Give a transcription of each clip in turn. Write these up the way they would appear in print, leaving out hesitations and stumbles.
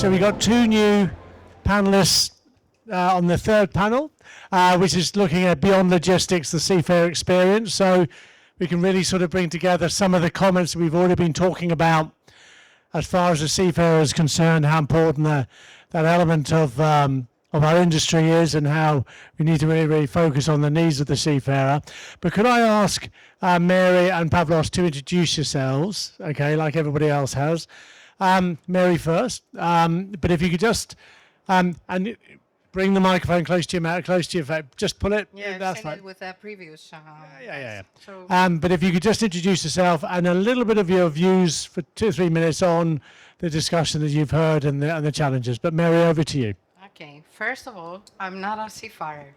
So we got two new panelists on the third panel, which is looking at beyond logistics, the seafarer experience. So we can really sort of bring together some of the comments that we've already been talking about as far as the seafarer is concerned, how important that element of our industry is and how we need to really focus on the needs of the seafarer. But could I ask Mary and Pavlos to introduce yourselves, okay, like everybody else has. Mary first, but if you could just and bring the microphone close to your mouth, close to your face, just pull it. Yeah, that's I've seen fine. it with the previous. Yeah. So, But if you could just introduce yourself and a little bit of your views for 2 or 3 minutes on the discussion that you've heard and the challenges. But Mary, over to you. okay, first of all, I'm not a seafarer,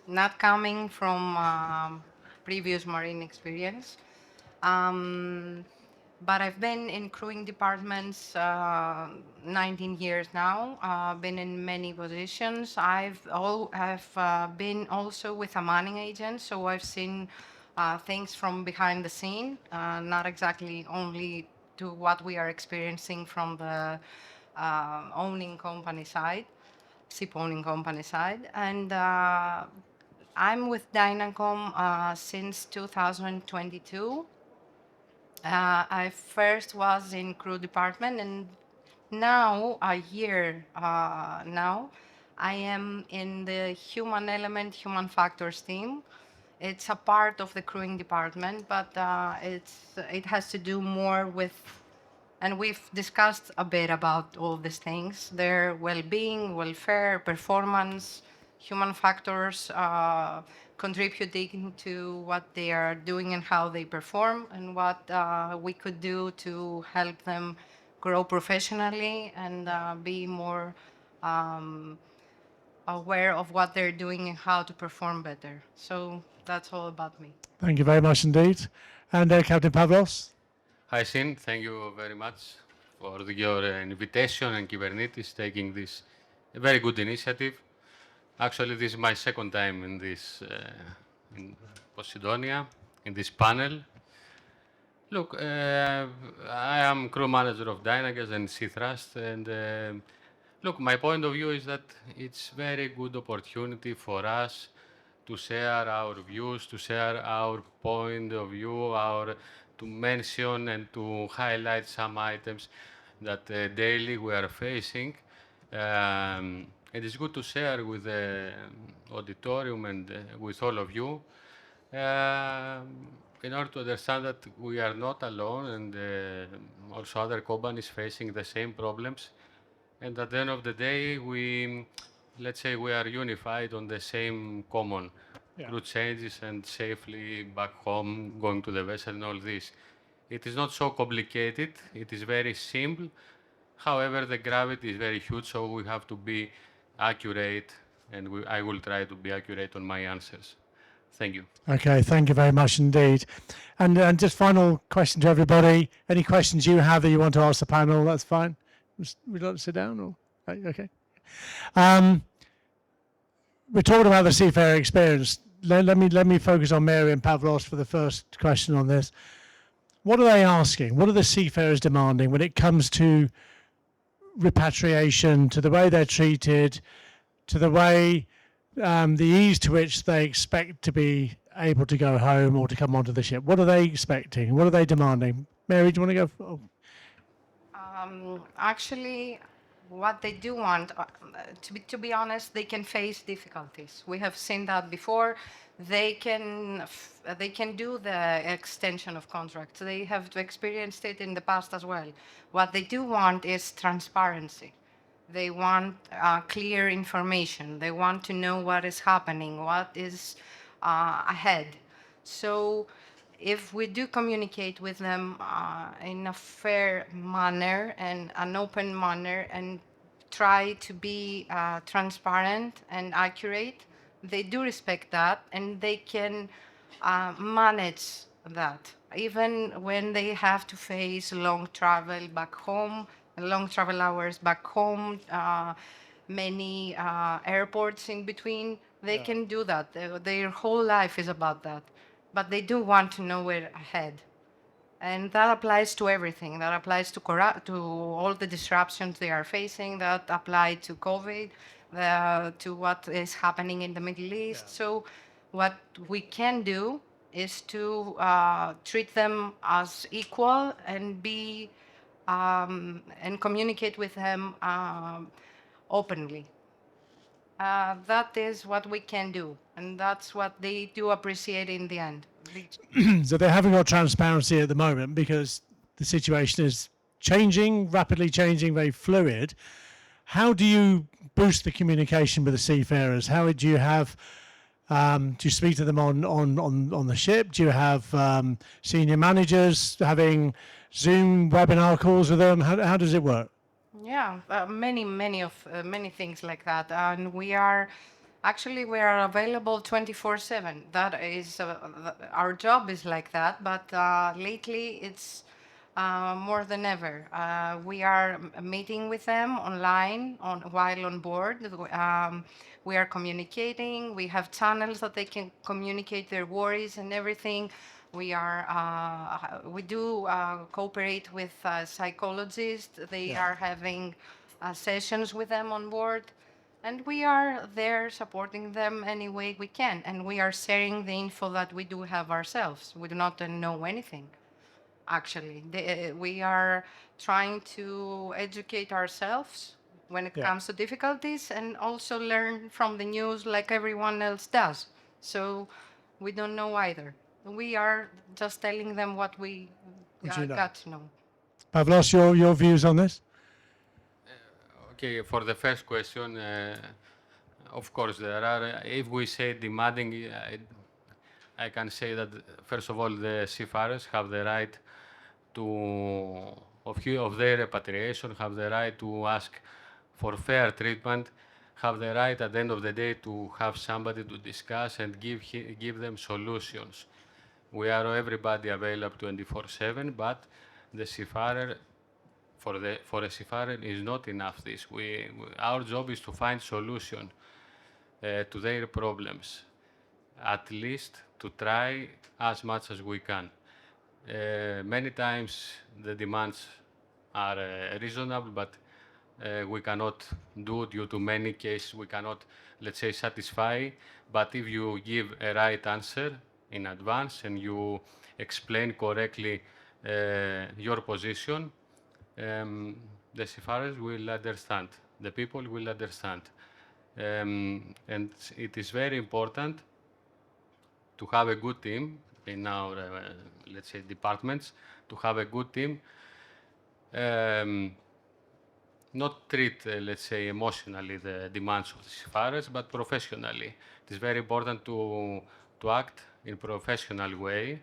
not coming from previous marine experience. But I've been in crewing departments 19 years now. Been in many positions. I've been also with a manning agent, so I've seen things from behind the scene, not exactly only to what we are experiencing from the owning company side, ship owning company side. And I'm with Dynacom since 2022. I first was in crew department, and now a year now, I am in the human element, human factors team. It's a part of the crewing department, but it has to do more with, and we've discussed a bit about all these things: their well-being, welfare, performance, human factors, contributing to what they are doing and how they perform, and what we could do to help them grow professionally and be more aware of what they're doing and how to perform better. So that's all about me. Thank you very much indeed. And Captain Pavlos. Hi, Sin. Thank you very much for your invitation and Kubernetes taking this very good initiative. Actually, this is my second time in this in Posidonia, in this panel. Look, I am crew manager of Dynagas and Sea Thrust, and look, my point of view is that it's very good opportunity for us to share our views, to share our point of view, to mention and to highlight some items that daily we are facing. It is good to share with the auditorium and with all of you in order to understand that we are not alone, and also other companies facing the same problems. And at the end of the day, let's say we are unified on the same common crew changes and safely back home, going to the vessel and all this. It is not so complicated. It is very simple. However, the gravity is very huge, so we have to be accurate, and I will try to be accurate on my answers. Thank you. Okay, thank you very much indeed. And just final question to everybody. Any questions you have that you want to ask the panel, that's fine. Would you like to sit down? Or okay. We're talking about the seafarer experience. Let me focus on Mary and Pavlos for the first question on this. What are they asking? What are the seafarers demanding when it comes to repatriation, to the way they're treated, to the way the ease to which they expect to be able to go home or to come onto the ship? What are they expecting? What are they demanding? Mary, do you want to go? Actually, what they do want, to be honest, they can face difficulties. We have seen that before. They can do the extension of contracts. They have experienced it in the past as well. What they do want is transparency. They want clear information. They want to know what is happening, what is ahead. So if we do communicate with them in a fair manner and an open manner and try to be transparent and accurate, they do respect that, and they can manage that. Even when they have to face long travel back home, long travel hours back home, many airports in between, they can do that. Their whole life is about that. But they do want to know where ahead. And that applies to everything. That applies to all the disruptions they are facing. That apply to COVID, to what is happening in the Middle East. So, what we can do is to treat them as equal and be and communicate with them openly. That is what we can do, and that's what they do appreciate in the end. So they haven't got transparency at the moment because the situation is changing, rapidly changing, very fluid. How do you boost the communication with the seafarers? How do you have? Do you speak to them on the ship? Do you have senior managers having Zoom webinar calls with them? How does it work? Yeah, many things like that, and we are available 24/7. That is our job is like that, but lately it's more than ever. We are meeting with them online while on board. We are communicating. We have channels that they can communicate their worries and everything. We do cooperate with psychologists. They are having sessions with them on board, and we are there supporting them any way we can. And we are sharing the info that we do have ourselves. We do not know anything. Actually, we are trying to educate ourselves when it comes to difficulties, and also learn from the news like everyone else does. So we don't know either. We are just telling them what we got to know. Pavlos, your views on this? Okay, for the first question, of course, there are, if we say demanding, I can say that, first of all, the seafarers have the right of their repatriation, have the right to ask for fair treatment, have the right at the end of the day to have somebody to discuss and give them solutions. We are everybody available 24/7, but the seafarer, for a seafarer, is not enough. Our job is to find solution to their problems, at least to try as much as we can. Many times the demands are reasonable, but we cannot do due to many cases. We cannot, let's say, satisfy. But if you give a right answer in advance and you explain correctly your position, the seafarers will understand. The people will understand. And it is very important to have a good team in our, let's say, departments, to have a good team, not treat, let's say, emotionally the demands of the seafarers, but professionally. It is very important to act in a professional way.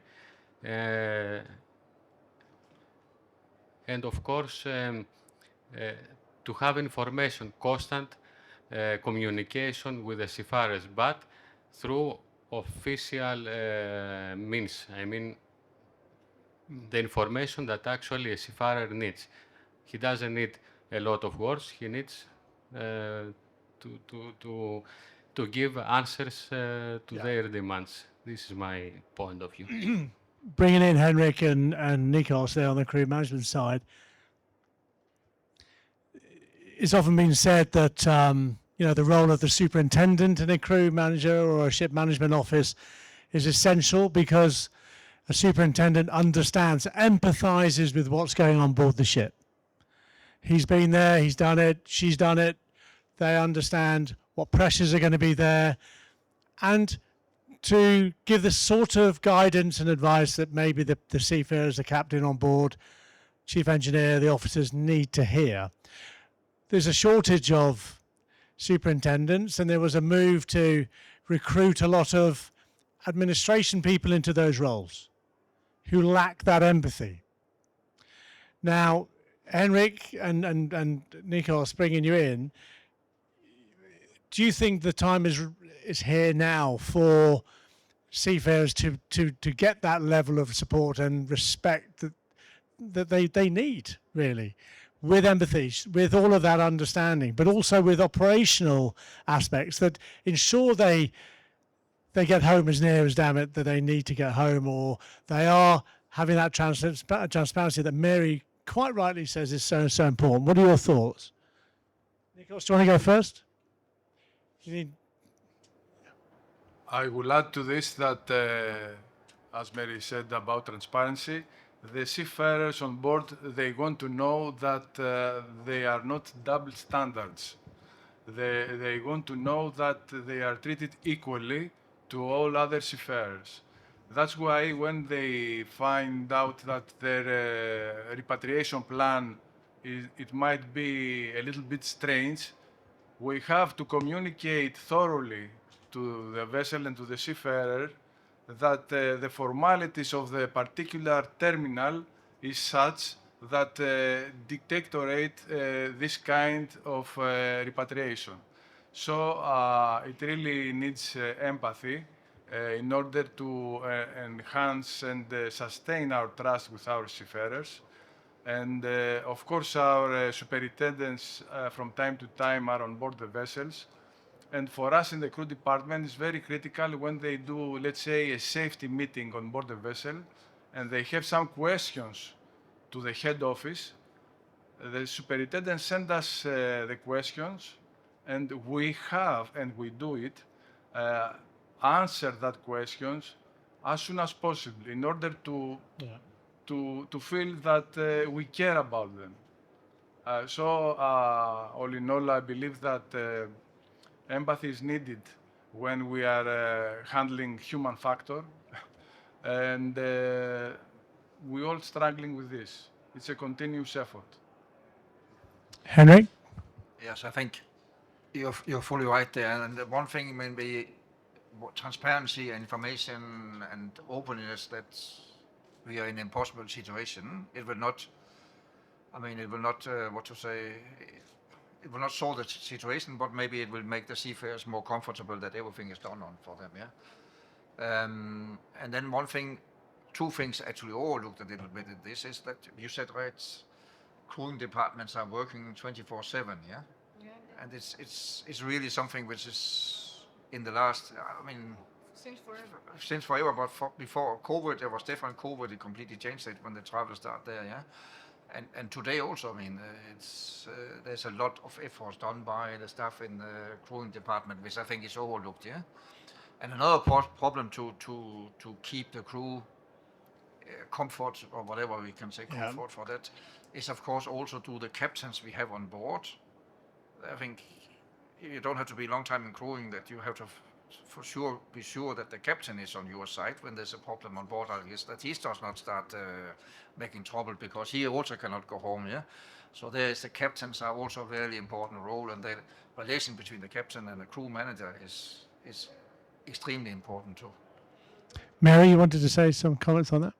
And of course, to have information, constant communication with the seafarers, but through official means. I mean, the information that actually a seafarer needs. He doesn't need a lot of words. He needs to give answers to their demands. This is my point of view. Bringing in Henrik and Nikos there on the crew management side, it's often been said that the role of the superintendent in a crew manager or a ship management office is essential, because a superintendent understands, empathizes with what's going on board the ship. He's been there, he's done it, she's done it. They understand what pressures are going to be there, and to give the sort of guidance and advice that maybe the seafarers, the captain on board, chief engineer, the officers need to hear. There's a shortage of superintendents, and there was a move to recruit a lot of administration people into those roles who lack that empathy. Now, Henrik and Nikos, bringing you in, do you think the time is here now for seafarers to get that level of support and respect that they need, really, with empathy, with all of that understanding, but also with operational aspects that ensure they get home as near as, damn it, that they need to get home, or they are having that transparency that Mary quite rightly says is so important. What are your thoughts? Nikos, do you want to go first? You need. I will add to this that, as Mary said about transparency, the seafarers on board, they want to know that they are not double standards. They want to know that they are treated equally to all other seafarers. That's why when they find out that their repatriation plan, it might be a little bit strange, we have to communicate thoroughly to the vessel and to the seafarer that the formalities of the particular terminal is such that dictatorate this kind of repatriation. So it really needs empathy in order to enhance and sustain our trust with our seafarers. And of course, our superintendents from time to time are on board the vessels. And for us in the crew department, it's very critical when they do, let's say, a safety meeting on board the vessel, and they have some questions to the head office. The superintendent send us the questions, and we have, and we do it, answer that questions as soon as possible in order to feel that we care about them. All in all, I believe that empathy is needed when we are handling human factor, and we all struggling with this. It's a continuous effort. Henrik? Yes, I think you're fully right there. And the one thing maybe transparency and information and openness that we are in an impossible situation. It will not. I mean, it will not. What to say? It will not solve the situation, but maybe it will make the seafarers more comfortable that everything is done on for them. Yeah. And then two things actually all looked a little bit at this is that you said right, crewing departments are working 24/7. Yeah. Yeah. And it's really something which is in the last. I mean. Since forever, but before COVID, there was different. COVID, it completely changed it when the travel started there. Yeah. And today also, I mean, there's a lot of efforts done by the staff in the crewing department, which I think is overlooked, yeah. And another problem to keep the crew comfort, or whatever we can say, comfort for that, is of course also to the captains we have on board. I think you don't have to be a long time in crewing that you have to for sure be sure that the captain is on your side when there's a problem on board, I guess, that he does not start making trouble, because he also cannot go home, yeah. So the captains are also a very important role, and the relation between the captain and the crew manager is extremely important too. Mary, you wanted to say some comments on that?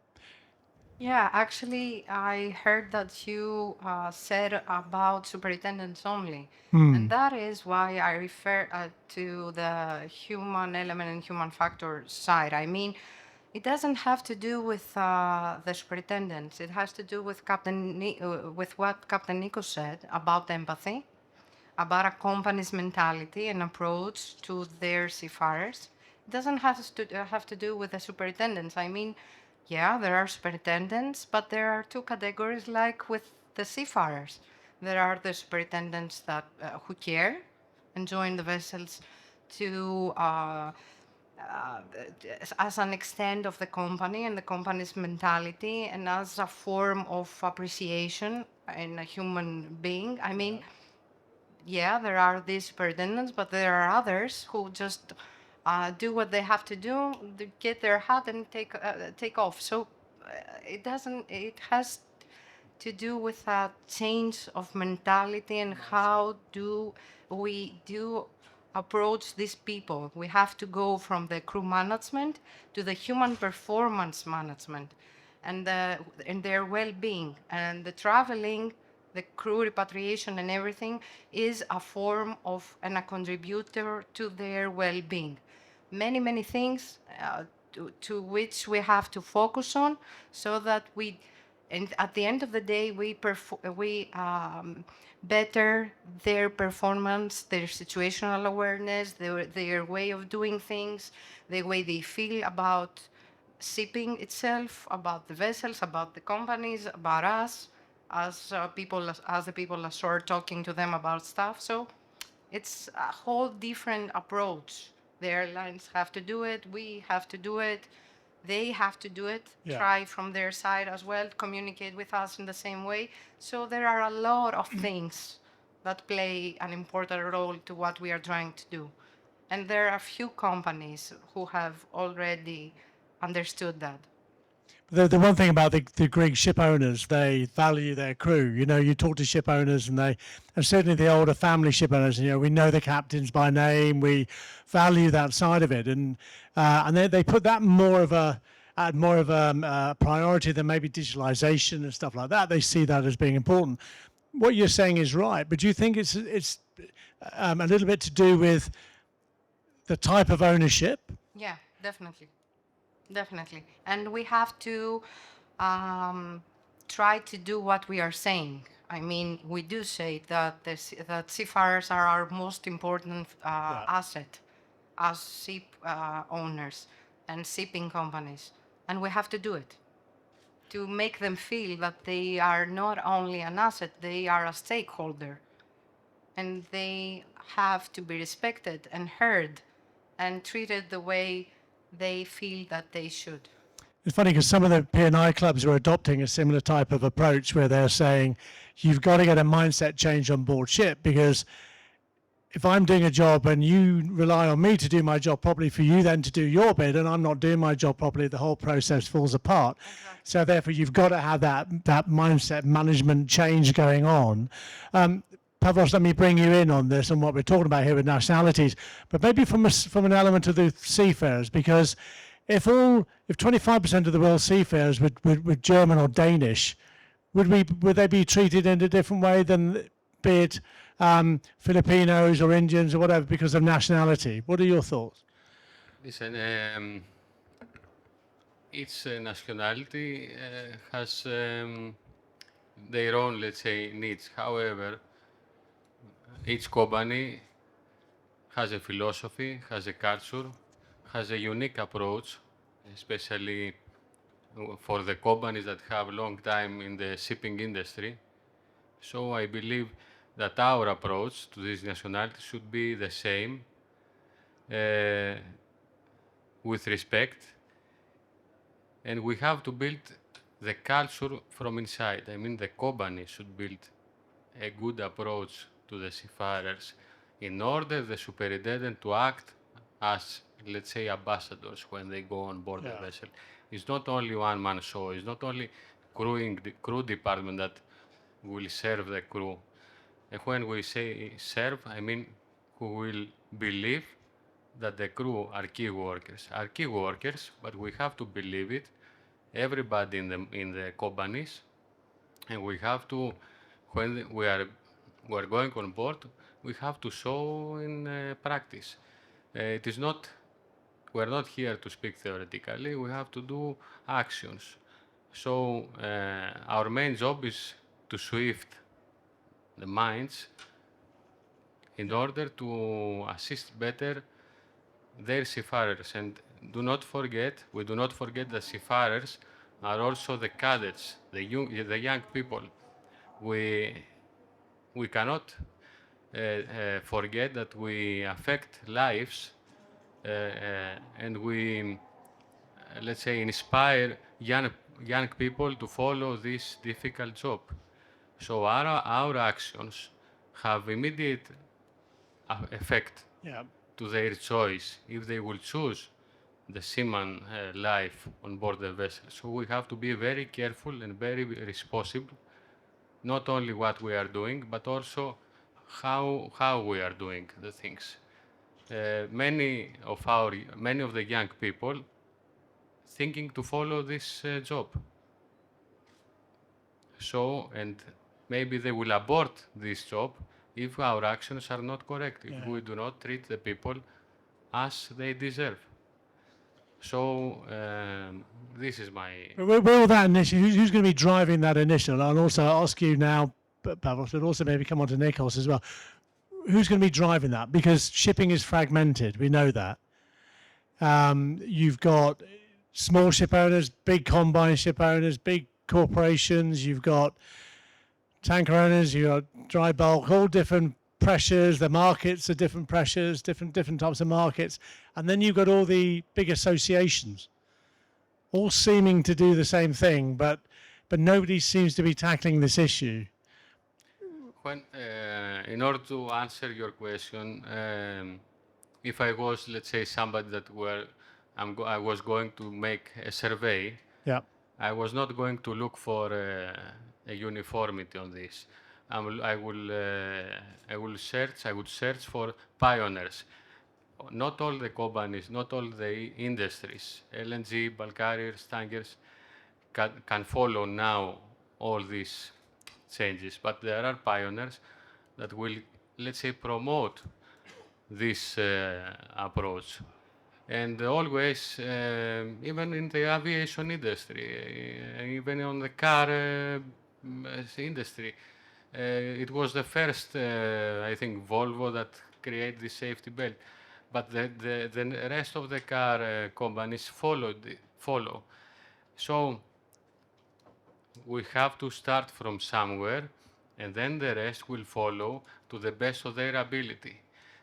Yeah, actually, I heard that you said about superintendents only. And that is why I refer to the human element and human factor side. I mean, it doesn't have to do with the superintendents. It has to do with with what Captain Nico said about empathy, about a company's mentality and approach to their seafarers. It doesn't have to do with the superintendents. I mean, yeah, there are superintendents, but there are two categories like with the seafarers. There are the superintendents that who care and join the vessels to as an extent of the company and the company's mentality and as a form of appreciation in a human being. I mean, yeah, there are these superintendents, but there are others who just do what they have to do, get their hat and take off. So it doesn't. It has to do with a change of mentality and how do we approach these people. We have to go from the crew management to the human performance management, and their well-being and the traveling. The crew repatriation and everything is a form of and a contributor to their well-being. Many things to which we have to focus on, so that and at the end of the day, we better their performance, their situational awareness, their way of doing things, the way they feel about shipping itself, about the vessels, about the companies, about us, as as the people that are talking to them about stuff. So it's a whole different approach. The airlines have to do it. We have to do it. They have to do it. Yeah. Try from their side as well, communicate with us in the same way. So there are a lot of things that play an important role to what we are trying to do. And there are few companies who have already understood that. The one thing about the Greek ship owners, they value their crew. You know, you talk to ship owners, and certainly the older family ship owners. You know, we know the captains by name. We value that side of it, and they put that more of a priority than maybe digitalization and stuff like that. They see that as being important. What you're saying is right, but do you think it's a little bit to do with the type of ownership? Yeah, definitely. Definitely. And we have to try to do what we are saying. I mean, we do say that that seafarers are our most important asset as ship owners and shipping companies. And we have to do it to make them feel that they are not only an asset, they are a stakeholder. And they have to be respected and heard and treated the way they feel that they should. It's funny because some of the P&I clubs are adopting a similar type of approach where they're saying you've got to get a mindset change on board ship, because if I'm doing a job and you rely on me to do my job properly for you then to do your bit, and I'm not doing my job properly, the whole process falls apart. Exactly. So therefore you've got to have that mindset management change going on. Pavlos, let me bring you in on this and what we're talking about here with nationalities, but maybe from an element of the seafarers, because if 25% of the world's seafarers were German or Danish, would they be treated in a different way than, be it Filipinos or Indians or whatever, because of nationality? What are your thoughts? Listen, each nationality has their own, let's say, needs. However, each company has a philosophy, has a culture, has a unique approach, especially for the companies that have long time in the shipping industry. So I believe that our approach to this nationality should be the same, with respect, and we have to build the culture from inside. I mean, the company should build a good approach to the seafarers in order the superintendent to act as, let's say, ambassadors when they go on board the vessel. It's not only one-man show. It's not only crew department that will serve the crew. And when we say serve, I mean who will believe that the crew are key workers. Are key workers, but we have to believe it. Everybody in the companies, and we have to, when we are going on board, we have to show in practice. It is not, we're not here to speak theoretically, we have to do actions. So our main job is to shift the minds in order to assist better their seafarers. And do not forget, we do not forget that seafarers are also the cadets, the young people. We cannot forget that we affect lives and we, let's say, inspire young people to follow this difficult job. So our actions have immediate effect to their choice if they will choose the seaman life on board the vessel. So we have to be very careful and very responsible, not only what we are doing, but also how we are doing the things. Many of the young people thinking to follow this job. So, and maybe they will abort this job if our actions are not correct, if we do not treat the people as they deserve. So this is my... Where will that initiative, who's going to be driving that initiative? I'll also ask you now, Pavlos, but also maybe come on to Nikos as well. Who's going to be driving that? Because shipping is fragmented, we know that. You've got small ship owners, big combine ship owners, big corporations. You've got tanker owners, you've got dry bulk, all different pressures. The markets are different pressures, different types of markets. And then you've got all the big associations, all seeming to do the same thing, but nobody seems to be tackling this issue. When, in order to answer your question, if I was, let's say, somebody that I was going to make a survey, Yeah. I was not going to look for a uniformity on this. I would search for pioneers. Not all the companies, not all the industries, LNG, bulk carriers, tankers, can follow now all these changes, but there are pioneers that will, let's say, promote this approach. And always, even in the aviation industry, even on the car industry, it was the first, I think, Volvo that created the safety belt. But the rest of the car companies follow. So we have to start from somewhere, and then the rest will follow to the best of their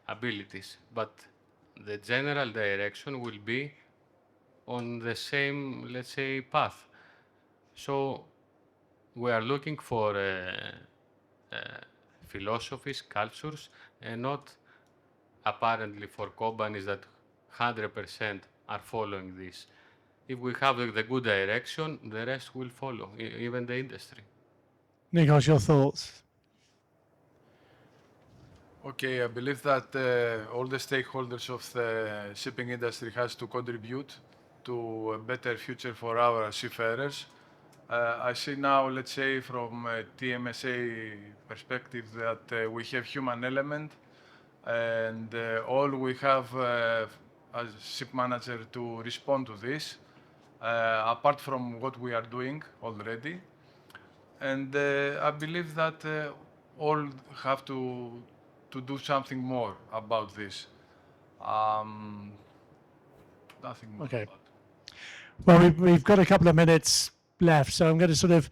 abilities. But the general direction will be on the same, let's say, path. So we are looking for philosophies, cultures, and not apparently for companies that 100% are following this. If we have the good direction, the rest will follow, even the industry. Nikos, your thoughts? Okay, I believe that all the stakeholders of the shipping industry has to contribute to a better future for our seafarers. I see now, let's say, from a TMSA perspective that we have human element, and all we have as ship manager to respond to this, apart from what we are doing already. And I believe that all have to do something more about this. Nothing more. Okay. About it. Well, we've got a couple of minutes left, so I'm going to sort of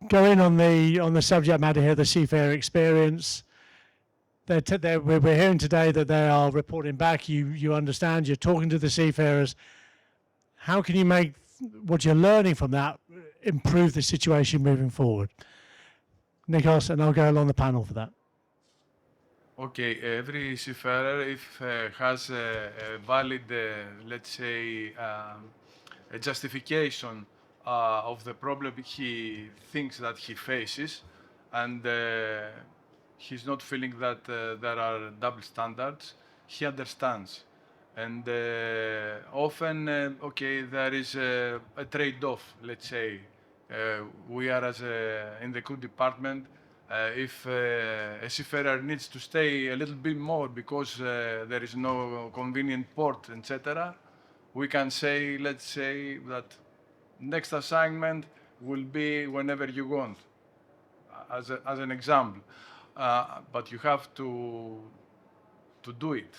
go in on the subject matter here, the Seafarer experience. We're hearing today that they are reporting back. You understand, you're talking to the seafarers. How can you make what you're learning from that improve the situation moving forward? Nikos, and I'll go along the panel for that. Okay, every seafarer, if has a valid, let's say, a justification of the problem he thinks that he faces, and he's not feeling that there are double standards, he understands. And often, okay, there is a trade-off, let's say. We are in the crew department, if a seafarer needs to stay a little bit more because there is no convenient port, etc., we can say, let's say, that next assignment will be whenever you want, as an example. But you have to do it.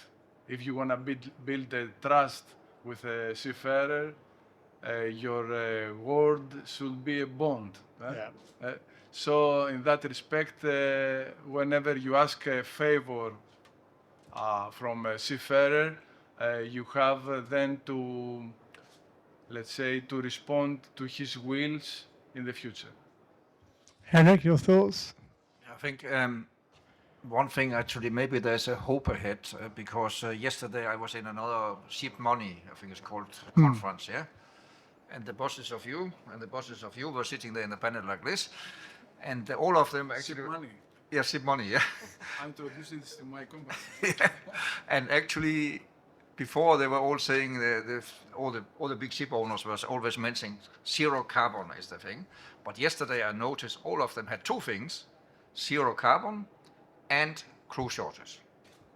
If you want to build a trust with a seafarer, your word should be a bond. Yeah. So in that respect, whenever you ask a favor from a seafarer, you have then to, let's say, to respond to his wills in the future. Henrik, your thoughts? I think one thing actually, maybe there's a hope ahead because yesterday I was in another Ship Money, I think it's called, conference, yeah? And the bosses of you and the bosses of you were sitting there in the panel like this, and all of them actually... Ship Money. Yeah, Ship Money, yeah. I'm introducing this to my company. Yeah. And actually, before they were all saying, all the big ship owners were always mentioning zero carbon is the thing. But yesterday I noticed all of them had two things, zero carbon and crew shortage.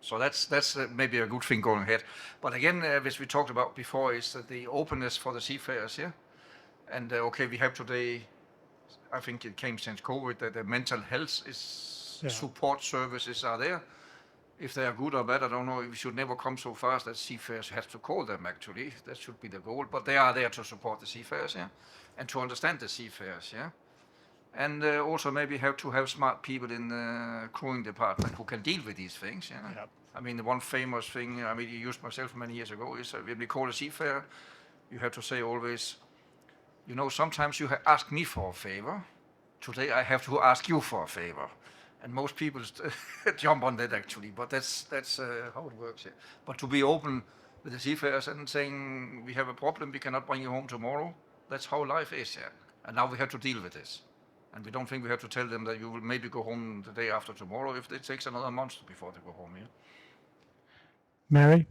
So that's maybe a good thing going ahead. But again, as we talked about before, is that the openness for the seafarers here. And okay, we have today, I think it came since COVID, that the mental health is support services are there. If they are good or bad, I don't know. We should never come so fast that seafarers have to call them, actually. That should be the goal. But they are there to support the seafarers, yeah, and to understand the seafarers, yeah. And also maybe have to have smart people in the crewing department who can deal with these things, yeah. Yep. I mean, the one famous thing, I mean, I used myself many years ago, is when we call a seafarer, you have to say always, you know, sometimes you ask me for a favor. Today I have to ask you for a favor. And most people jump on that, actually, but that's how it works here. But to be open with the seafarers and saying, we have a problem, we cannot bring you home tomorrow, that's how life is, yeah. And now we have to deal with this. And we don't think we have to tell them that you will maybe go home the day after tomorrow if it takes another month before they go home, yeah. Mary?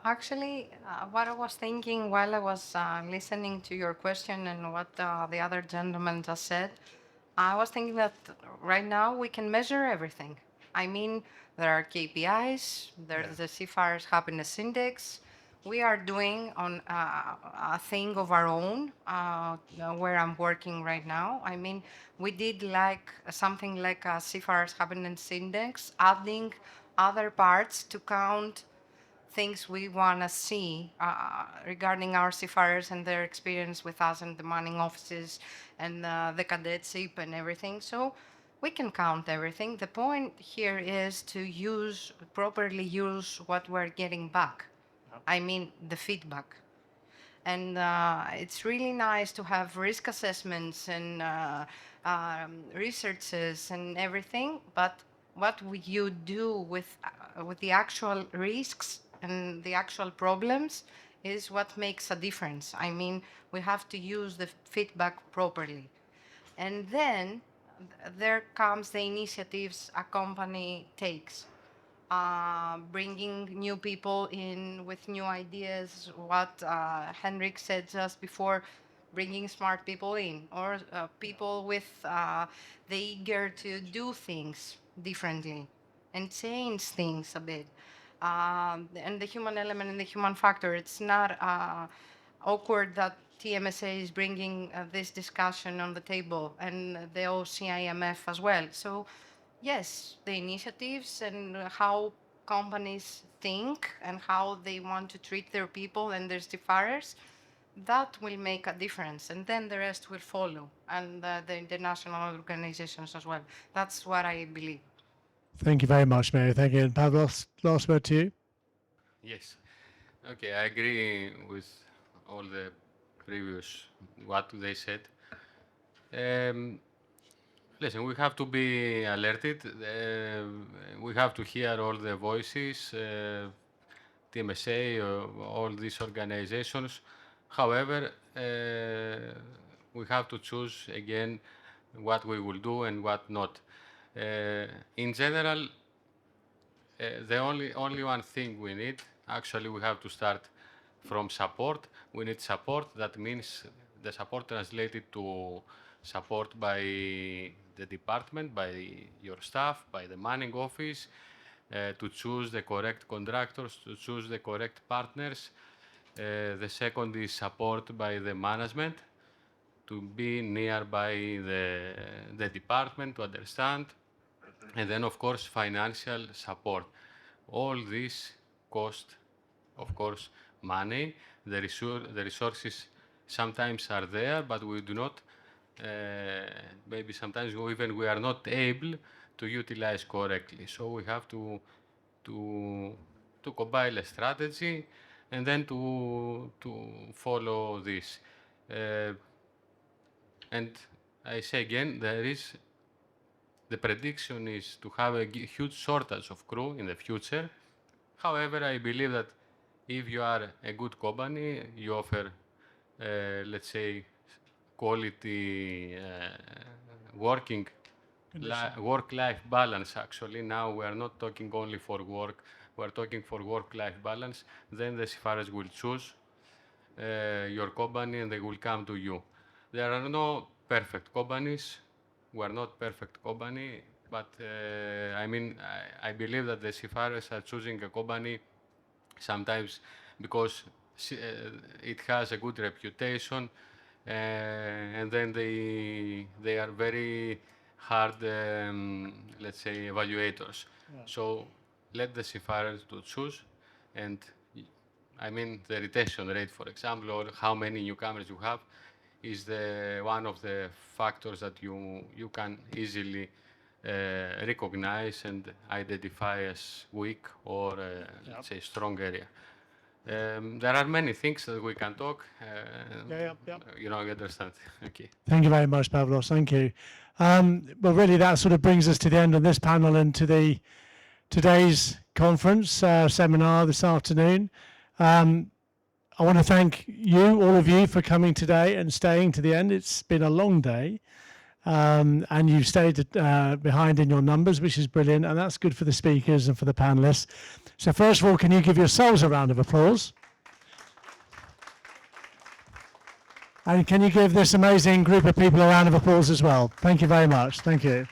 Actually, what I was thinking while I was listening to your question and what the other gentleman just said, I was thinking that right now we can measure everything. I mean, there are KPIs, there's the Seafarers Happiness Index. We are doing on a thing of our own where I'm working right now. I mean, we did like something like a Seafarers Happiness Index, adding other parts to count things we want to see regarding our seafarers and their experience with us in the mining offices and the cadetship and everything. So we can count everything. The point here is to properly use what we're getting back. I mean, the feedback. And it's really nice to have risk assessments and researches and everything, but what would you do with the actual risks and the actual problems is what makes a difference. I mean, we have to use the feedback properly. And then there comes the initiatives a company takes. Bringing new people in with new ideas, what Henrik said just before, bringing smart people in, or people with the eager to do things differently and change things a bit. And the human element and the human factor, it's not awkward that TMSA is bringing this discussion on the table and the OCIMF as well. So yes, the initiatives and how companies think and how they want to treat their people and their seafarers, that will make a difference. And then the rest will follow, and the international organizations as well. That's what I believe. Thank you very much, Mary. Thank you. And Pavlos, last word to you. Yes. Okay, I agree with all the previous what they said. Listen, we have to be alerted. We have to hear all the voices, TMSA, all these organizations. However, we have to choose again what we will do and what not. In general, the only one thing we need, actually, we have to start from support. We need support. That means the support translated to support by the department, by your staff, by the manning office, to choose the correct contractors, to choose the correct partners. The second is support by the management, to be nearby the department, to understand. And then, of course, financial support. All this cost, of course, money. The resources sometimes are there, but we do not, maybe sometimes even we are not able to utilize correctly. So we have to compile a strategy and then to follow this. And I say again, the prediction is to have a huge shortage of crew in the future. However, I believe that if you are a good company, you offer, let's say, quality work-life balance, actually. Now we are not talking only for work, we are talking for work-life balance. Then the seafarers will choose your company and they will come to you. There are no perfect companies. We are not perfect company, but I mean, I believe that the seafarers are choosing a company sometimes because it has a good reputation, and then they are very hard, let's say, evaluators. So let the seafarers to choose, and I mean the retention rate, for example, or how many newcomers you have, is one of the factors that you can easily recognize and identify as weak or let's say strong area. There are many things that we can talk. You know, you understand. Okay. Thank you very much, Pavlos. Thank you. Well, really, that sort of brings us to the end of this panel and to today's conference seminar this afternoon. I want to thank you, all of you, for coming today and staying to the end. It's been a long day, and you've stayed behind in your numbers, which is brilliant, and that's good for the speakers and for the panelists. So first of all, can you give yourselves a round of applause? And can you give this amazing group of people a round of applause as well? Thank you very much. Thank you.